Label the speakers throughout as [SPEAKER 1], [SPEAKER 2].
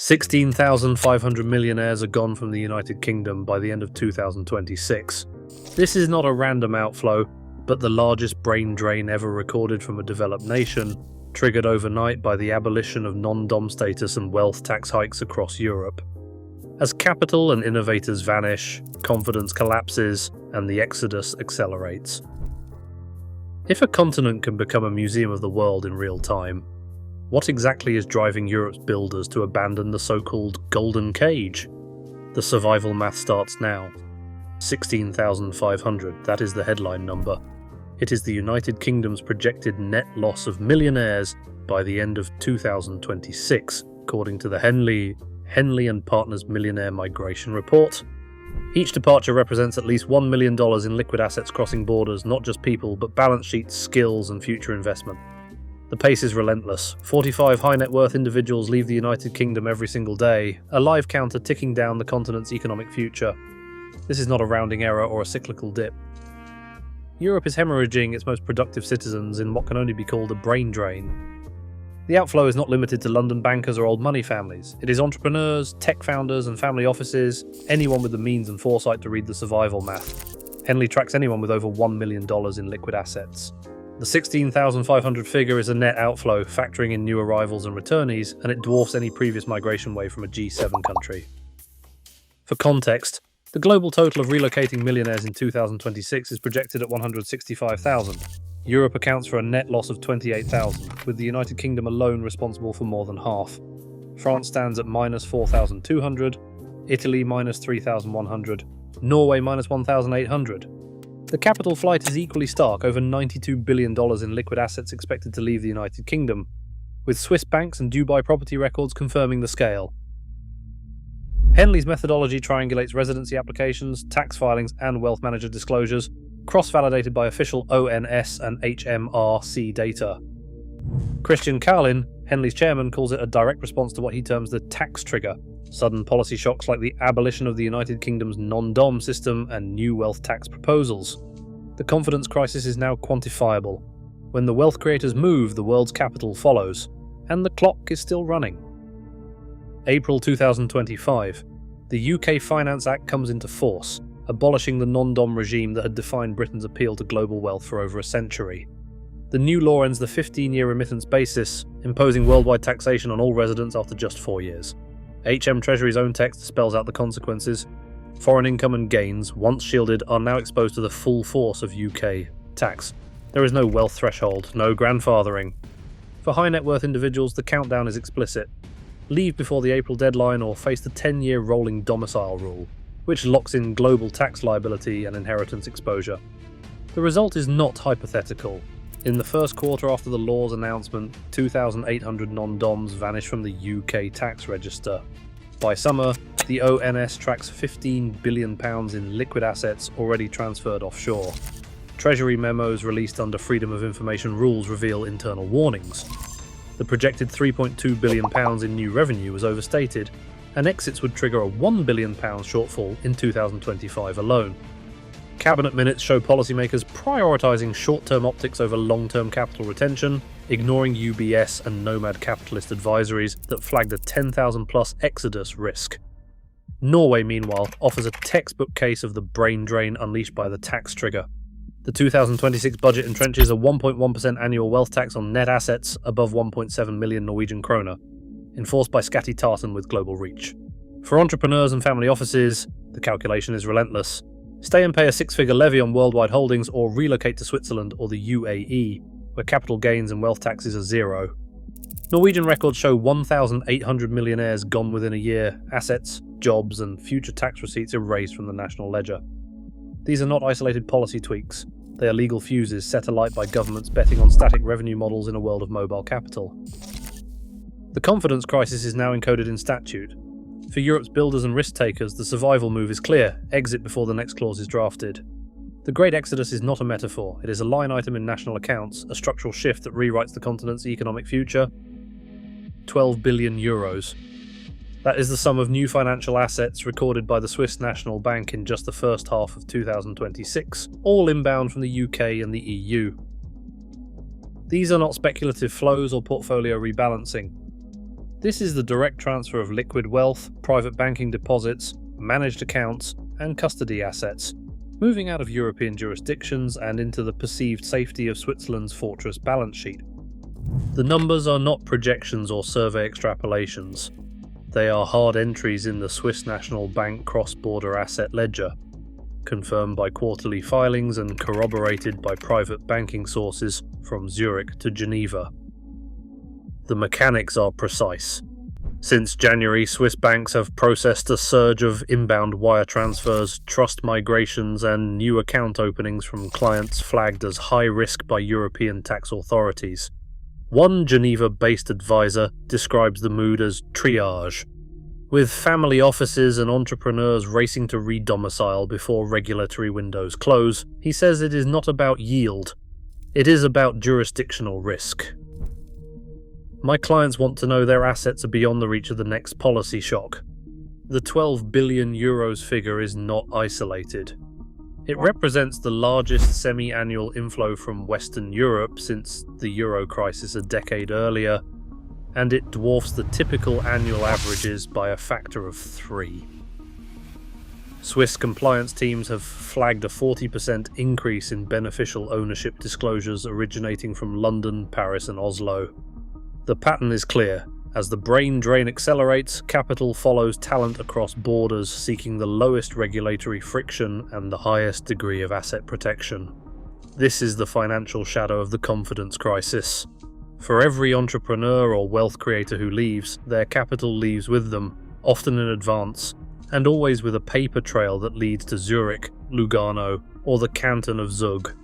[SPEAKER 1] 16,500 millionaires are gone from the United Kingdom by the end of 2026. This is not a random outflow, but the largest brain drain ever recorded from a developed nation, triggered overnight by the abolition of non-dom status and wealth tax hikes across Europe. As capital and innovators vanish, confidence collapses, and the exodus accelerates. If a continent can become a museum of the world in real time, what exactly is driving Europe's builders to abandon the so-called golden cage? The survival math starts now. 16,500, that is the headline number. It is the United Kingdom's projected net loss of millionaires by the end of 2026, according to the Henley and Partners Millionaire Migration Report. Each departure represents at least $1 million in liquid assets crossing borders, not just people, but balance sheets, skills, and future investment. The pace is relentless. 45 high-net-worth individuals leave the United Kingdom every single day, a live counter ticking down the continent's economic future. This is not a rounding error or a cyclical dip. Europe is hemorrhaging its most productive citizens in what can only be called a brain drain. The outflow is not limited to London bankers or old money families. It is entrepreneurs, tech founders and family offices, anyone with the means and foresight to read the survival math. Henley tracks anyone with over $1 million in liquid assets. The 16,500 figure is a net outflow, factoring in new arrivals and returnees, and it dwarfs any previous migration wave from a G7 country. For context, the global total of relocating millionaires in 2026 is projected at 165,000. Europe accounts for a net loss of 28,000, with the United Kingdom alone responsible for more than half. France stands at minus 4,200, Italy minus 3,100, Norway minus 1,800. The capital flight is equally stark, over $92 billion in liquid assets expected to leave the United Kingdom, with Swiss banks and Dubai property records confirming the scale. Henley's methodology triangulates residency applications, tax filings, and wealth manager disclosures, cross-validated by official ONS and HMRC data. Christian Carlin, Henley's chairman, calls it a direct response to what he terms the tax trigger, sudden policy shocks like the abolition of the United Kingdom's non-dom system and new wealth tax proposals. The confidence crisis is now quantifiable. When the wealth creators move, the world's capital follows, and the clock is still running. April 2025. The UK Finance Act comes into force, abolishing the non-dom regime that had defined Britain's appeal to global wealth for over a century. The new law ends the 15-year remittance basis, imposing worldwide taxation on all residents after just 4 years. HM Treasury's own text spells out the consequences. Foreign income and gains, once shielded, are now exposed to the full force of UK tax. There is no wealth threshold, no grandfathering. For high net worth individuals, the countdown is explicit. Leave before the April deadline or face the 10-year rolling domicile rule, which locks in global tax liability and inheritance exposure. The result is not hypothetical. In the first quarter after the law's announcement, 2,800 non-doms vanished from the UK tax register. By summer, the ONS tracks £15 billion in liquid assets already transferred offshore. Treasury memos released under Freedom of Information rules reveal internal warnings. The projected £3.2 billion in new revenue was overstated, and exits would trigger a £1 billion shortfall in 2025 alone. Cabinet minutes show policymakers prioritising short-term optics over long-term capital retention, ignoring UBS and nomad capitalist advisories that flagged a 10,000-plus exodus risk. Norway, meanwhile, offers a textbook case of the brain drain unleashed by the tax trigger. The 2026 budget entrenches a 1.1% annual wealth tax on net assets above 1.7 million Norwegian kroner, enforced by Skatti Tartan with global reach. For entrepreneurs and family offices, the calculation is relentless. Stay and pay a six-figure levy on worldwide holdings or relocate to Switzerland or the UAE, where capital gains and wealth taxes are zero. Norwegian records show 1,800 millionaires gone within a year, assets, jobs, and future tax receipts erased from the national ledger. These are not isolated policy tweaks. They are legal fuses set alight by governments betting on static revenue models in a world of mobile capital. The confidence crisis is now encoded in statute. For Europe's builders and risk-takers, the survival move is clear: exit before the next clause is drafted. The Great Exodus is not a metaphor, it is a line item in national accounts, a structural shift that rewrites the continent's economic future. 12 billion euros. That is the sum of new financial assets recorded by the Swiss National Bank in just the first half of 2026, all inbound from the UK and the EU. These are not speculative flows or portfolio rebalancing. This is the direct transfer of liquid wealth, private banking deposits, managed accounts, and custody assets, moving out of European jurisdictions and into the perceived safety of Switzerland's fortress balance sheet. The numbers are not projections or survey extrapolations. They are hard entries in the Swiss National Bank cross-border asset ledger, confirmed by quarterly filings and corroborated by private banking sources from Zurich to Geneva. The mechanics are precise. Since January, Swiss banks have processed a surge of inbound wire transfers, trust migrations, and new account openings from clients flagged as high risk by European tax authorities. One Geneva-based advisor describes the mood as triage, with family offices and entrepreneurs racing to re-domicile before regulatory windows close. He says it is not about yield, it is about jurisdictional risk. My clients want to know their assets are beyond the reach of the next policy shock. The 12 billion euros figure is not isolated. It represents the largest semi-annual inflow from Western Europe since the euro crisis a decade earlier, and it dwarfs the typical annual averages by a factor of 3. Swiss compliance teams have flagged a 40% increase in beneficial ownership disclosures originating from London, Paris, and Oslo. The pattern is clear. As the brain drain accelerates, capital follows talent across borders, seeking the lowest regulatory friction and the highest degree of asset protection. This is the financial shadow of the confidence crisis. For every entrepreneur or wealth creator who leaves, their capital leaves with them, often in advance, and always with a paper trail that leads to Zurich, Lugano, or the canton of Zug.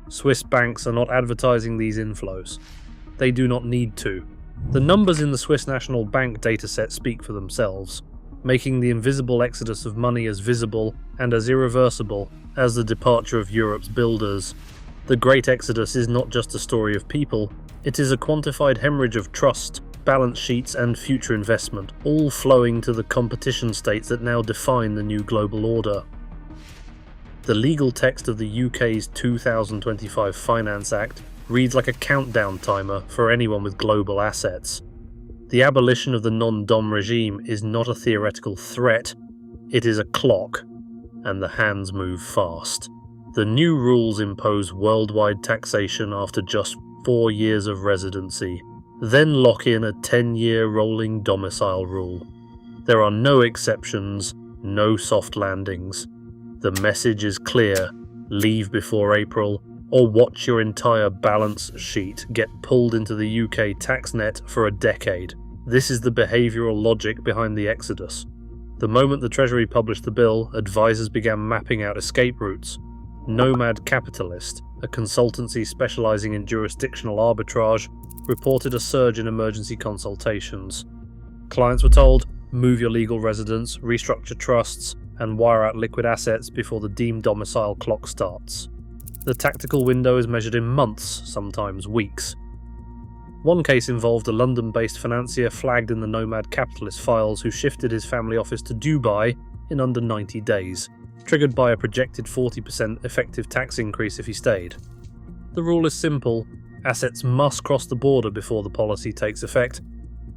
[SPEAKER 1] Swiss banks are not advertising these inflows. They do not need to. The numbers in the Swiss National Bank dataset speak for themselves, making the invisible exodus of money as visible and as irreversible as the departure of Europe's builders. The Great Exodus is not just a story of people, it is a quantified hemorrhage of trust, balance sheets and future investment, all flowing to the competition states that now define the new global order. The legal text of the UK's 2025 Finance Act reads like a countdown timer for anyone with global assets. The abolition of the non-dom regime is not a theoretical threat, it is a clock, and the hands move fast. The new rules impose worldwide taxation after just 4 years of residency, then lock in a 10-year rolling domicile rule. There are no exceptions, no soft landings. The message is clear: leave before April, or watch your entire balance sheet get pulled into the UK tax net for a decade. This is the behavioural logic behind the exodus. The moment the Treasury published the bill, advisors began mapping out escape routes. Nomad Capitalist, a consultancy specialising in jurisdictional arbitrage, reported a surge in emergency consultations. Clients were told, move your legal residence, restructure trusts, and wire out liquid assets before the deemed domicile clock starts. The tactical window is measured in months, sometimes weeks. One case involved a London-based financier flagged in the Nomad Capitalist files who shifted his family office to Dubai in under 90 days, triggered by a projected 40% effective tax increase if he stayed. The rule is simple: assets must cross the border before the policy takes effect,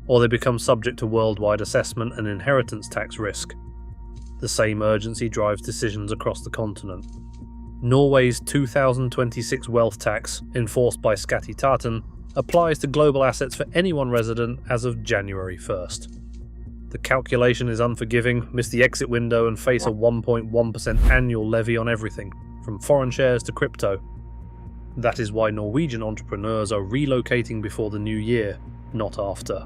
[SPEAKER 1] or they become subject to worldwide assessment and inheritance tax risk. The same urgency drives decisions across the continent. Norway's 2026 wealth tax, enforced by Skatteetaten, applies to global assets for anyone resident as of January 1st. The calculation is unforgiving: miss the exit window and face a 1.1% annual levy on everything, from foreign shares to crypto. That is why Norwegian entrepreneurs are relocating before the new year, not after.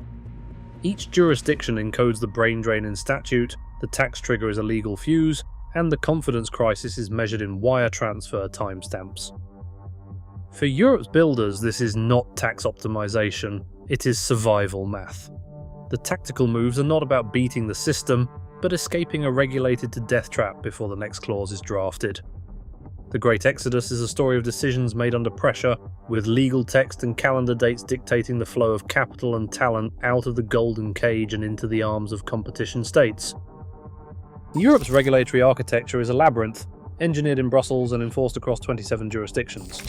[SPEAKER 1] Each jurisdiction encodes the brain drain in statute, the tax trigger is a legal fuse, and the confidence crisis is measured in wire transfer timestamps. For Europe's builders, this is not tax optimization, it is survival math. The tactical moves are not about beating the system, but escaping a regulated to death trap before the next clause is drafted. The Great Exodus is a story of decisions made under pressure, with legal text and calendar dates dictating the flow of capital and talent out of the golden cage and into the arms of competition states. Europe's regulatory architecture is a labyrinth, engineered in Brussels and enforced across 27 jurisdictions.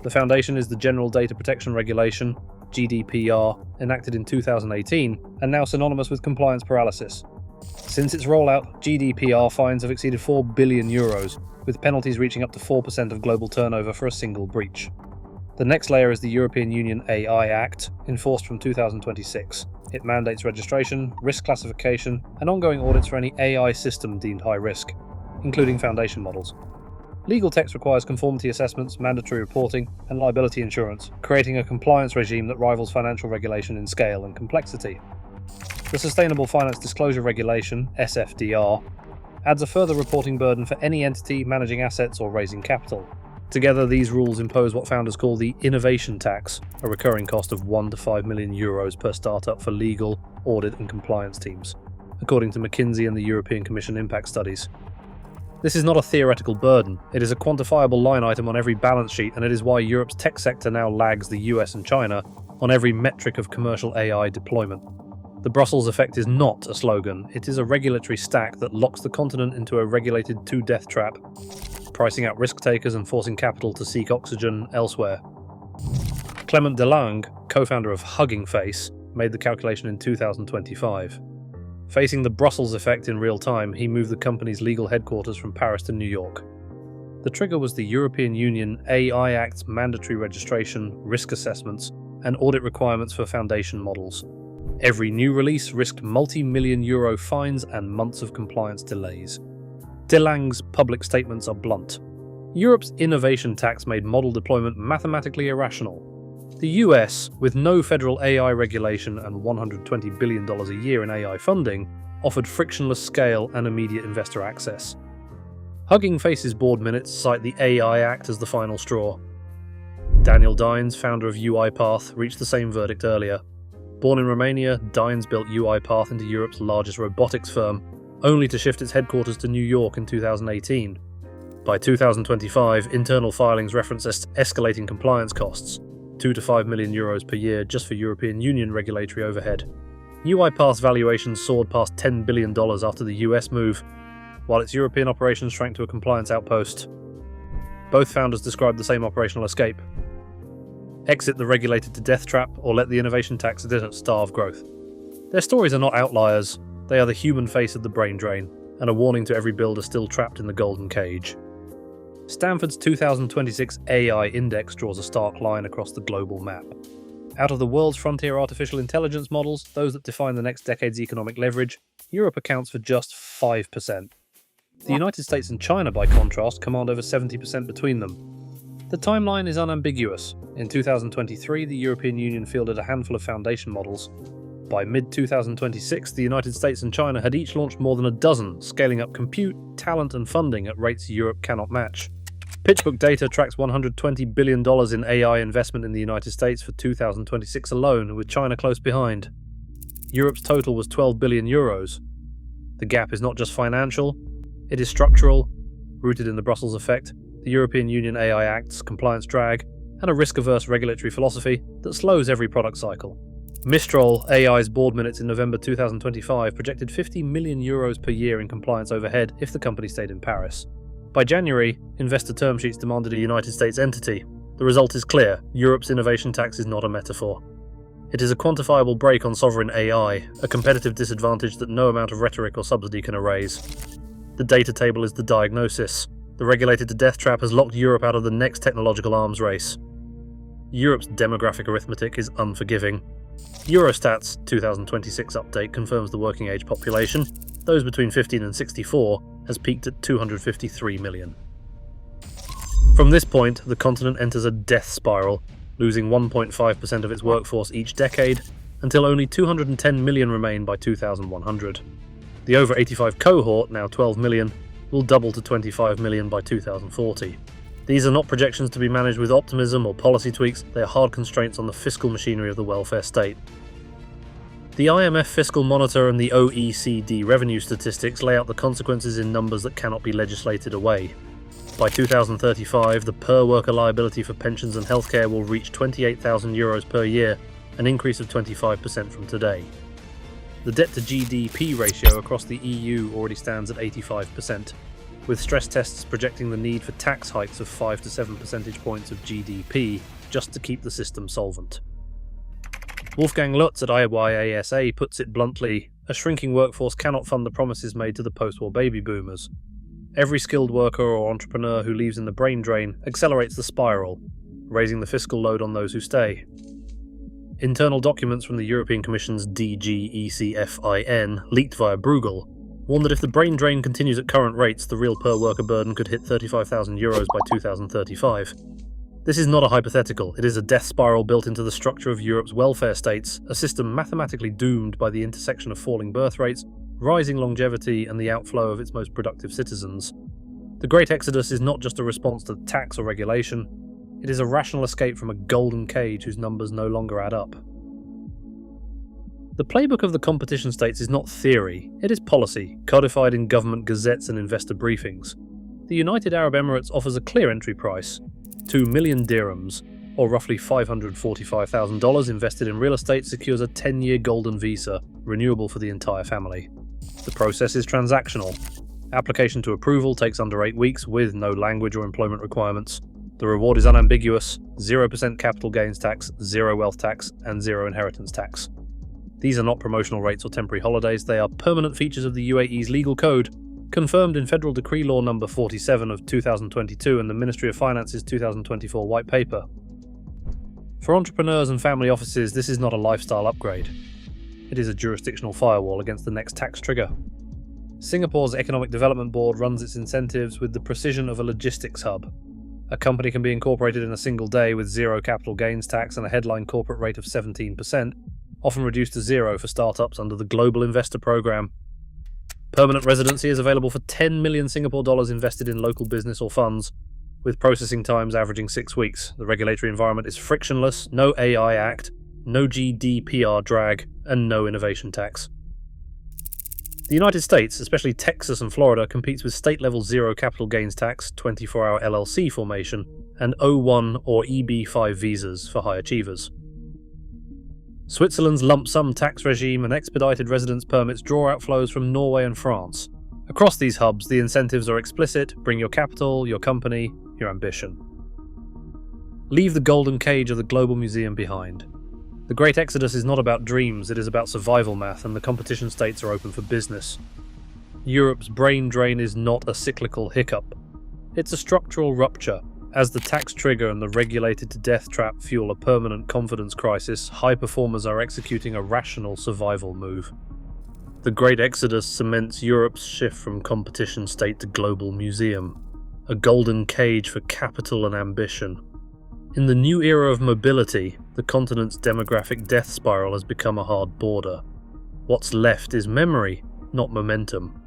[SPEAKER 1] The foundation is the General Data Protection Regulation, GDPR, enacted in 2018, and now synonymous with compliance paralysis. Since its rollout, GDPR fines have exceeded €4 billion, with penalties reaching up to 4% of global turnover for a single breach. The next layer is the European Union AI Act, enforced from 2026. It mandates registration, risk classification, and ongoing audits for any AI system deemed high risk, including foundation models. Legal text requires conformity assessments, mandatory reporting, and liability insurance, creating a compliance regime that rivals financial regulation in scale and complexity. The Sustainable Finance Disclosure Regulation, SFDR, adds a further reporting burden for any entity managing assets or raising capital. Together, these rules impose what founders call the innovation tax, a recurring cost of €1 to €5 million per startup for legal, audit and compliance teams, according to McKinsey and the European Commission impact studies. This is not a theoretical burden, it is a quantifiable line item on every balance sheet, and it is why Europe's tech sector now lags the US and China on every metric of commercial AI deployment. The Brussels effect is not a slogan, it is a regulatory stack that locks the continent into a regulated to-death trap, pricing out risk takers and forcing capital to seek oxygen elsewhere. Clement Delangue, co-founder of Hugging Face, made the calculation in 2025. Facing the Brussels effect in real time, he moved the company's legal headquarters from Paris to New York. The trigger was the European Union AI Act's mandatory registration, risk assessments, and audit requirements for foundation models. Every new release risked multi-million euro fines and months of compliance delays. Delangue's public statements are blunt. Europe's innovation tax made model deployment mathematically irrational. The US, with no federal AI regulation and $120 billion a year in AI funding, offered frictionless scale and immediate investor access. Hugging Face's board minutes cite the AI Act as the final straw. Daniel Dines, founder of UiPath, reached the same verdict earlier. Born in Romania, Dines built UiPath into Europe's largest robotics firm, only to shift its headquarters to New York in 2018. By 2025, internal filings referenced escalating compliance costs, €2 to €5 million per year just for European Union regulatory overhead. UiPath's valuation soared past $10 billion after the US move, while its European operations shrank to a compliance outpost. Both founders described the same operational escape: exit the regulated to death trap or let the innovation tax starve growth. Their stories are not outliers, they are the human face of the brain drain, and a warning to every builder still trapped in the golden cage. Stanford's 2026 AI Index draws a stark line across the global map. Out of the world's frontier artificial intelligence models, those that define the next decade's economic leverage, Europe accounts for just 5%. The United States and China, by contrast, command over 70% between them. The timeline is unambiguous. In 2023, the European Union fielded a handful of foundation models. By mid-2026, the United States and China had each launched more than a dozen, scaling up compute, talent and funding at rates Europe cannot match. PitchBook data tracks $120 billion in AI investment in the United States for 2026 alone, with China close behind. Europe's total was €12 billion. The gap is not just financial, it is structural, rooted in the Brussels effect, the European Union AI Act's compliance drag, and a risk-averse regulatory philosophy that slows every product cycle. Mistral AI's board minutes in November 2025 projected €50 million per year in compliance overhead if the company stayed in Paris. By January, investor term sheets demanded a United States entity. The result is clear: Europe's innovation tax is not a metaphor. It is a quantifiable brake on sovereign AI, a competitive disadvantage that no amount of rhetoric or subsidy can erase. The data table is the diagnosis. The regulated to death trap has locked Europe out of the next technological arms race. Europe's demographic arithmetic is unforgiving. Eurostat's 2026 update confirms the working age population, those between 15 and 64, has peaked at 253 million. From this point, the continent enters a death spiral, losing 1.5% of its workforce each decade, until only 210 million remain by 2100. The over 85 cohort, now 12 million, will double to 25 million by 2040. These are not projections to be managed with optimism or policy tweaks, they are hard constraints on the fiscal machinery of the welfare state. The IMF Fiscal Monitor and the OECD revenue statistics lay out the consequences in numbers that cannot be legislated away. By 2035, the per-worker liability for pensions and healthcare will reach €28,000 per year, an increase of 25% from today. The debt-to-GDP ratio across the EU already stands at 85%, with stress tests projecting the need for tax hikes of 5 to 7 percentage points of GDP just to keep the system solvent. Wolfgang Lutz at IYASA puts it bluntly, a shrinking workforce cannot fund the promises made to the post-war baby boomers. Every skilled worker or entrepreneur who leaves in the brain drain accelerates the spiral, raising the fiscal load on those who stay. Internal documents from the European Commission's DG ECFIN, leaked via Bruegel, warn that if the brain drain continues at current rates, the real per-worker burden could hit €35,000 by 2035. This is not a hypothetical, it is a death spiral built into the structure of Europe's welfare states, a system mathematically doomed by the intersection of falling birth rates, rising longevity, and the outflow of its most productive citizens. The Great Exodus is not just a response to tax or regulation, it is a rational escape from a golden cage whose numbers no longer add up. The playbook of the competition states is not theory, it is policy, codified in government gazettes and investor briefings. The United Arab Emirates offers a clear entry price, 2 million dirhams, or roughly $545,000 invested in real estate secures a 10-year golden visa, renewable for the entire family. The process is transactional. Application to approval takes under 8 weeks with no language or employment requirements. The reward is unambiguous, 0% capital gains tax, 0 wealth tax, and 0 inheritance tax. These are not promotional rates or temporary holidays, they are permanent features of the UAE's legal code, confirmed in Federal Decree Law No. 47 of 2022 and the Ministry of Finance's 2024 White Paper. For entrepreneurs and family offices, this is not a lifestyle upgrade. It is a jurisdictional firewall against the next tax trigger. Singapore's Economic Development Board runs its incentives with the precision of a logistics hub. A company can be incorporated in a single day with 0 capital gains tax and a headline corporate rate of 17%, often reduced to 0 for startups under the Global Investor Programme. Permanent residency is available for 10 million Singapore dollars invested in local business or funds, with processing times averaging 6 weeks. The regulatory environment is frictionless, no AI Act, no GDPR drag, and no innovation tax. The United States, especially Texas and Florida, competes with state-level 0 capital gains tax, 24-hour LLC formation, and O1 or EB-5 visas for high achievers. Switzerland's lump sum tax regime and expedited residence permits draw outflows from Norway and France. Across these hubs, the incentives are explicit: bring your capital, your company, your ambition. Leave the golden cage of the global museum behind. The Great Exodus is not about dreams, it is about survival math, and the competition states are open for business. Europe's brain drain is not a cyclical hiccup. It's a structural rupture. As the tax trigger and the regulated to death trap fuel a permanent confidence crisis, high performers are executing a rational survival move. The Great Exodus cements Europe's shift from competition state to global museum, a golden cage for capital and ambition. In the new era of mobility, the continent's demographic death spiral has become a hard border. What's left is memory, not momentum.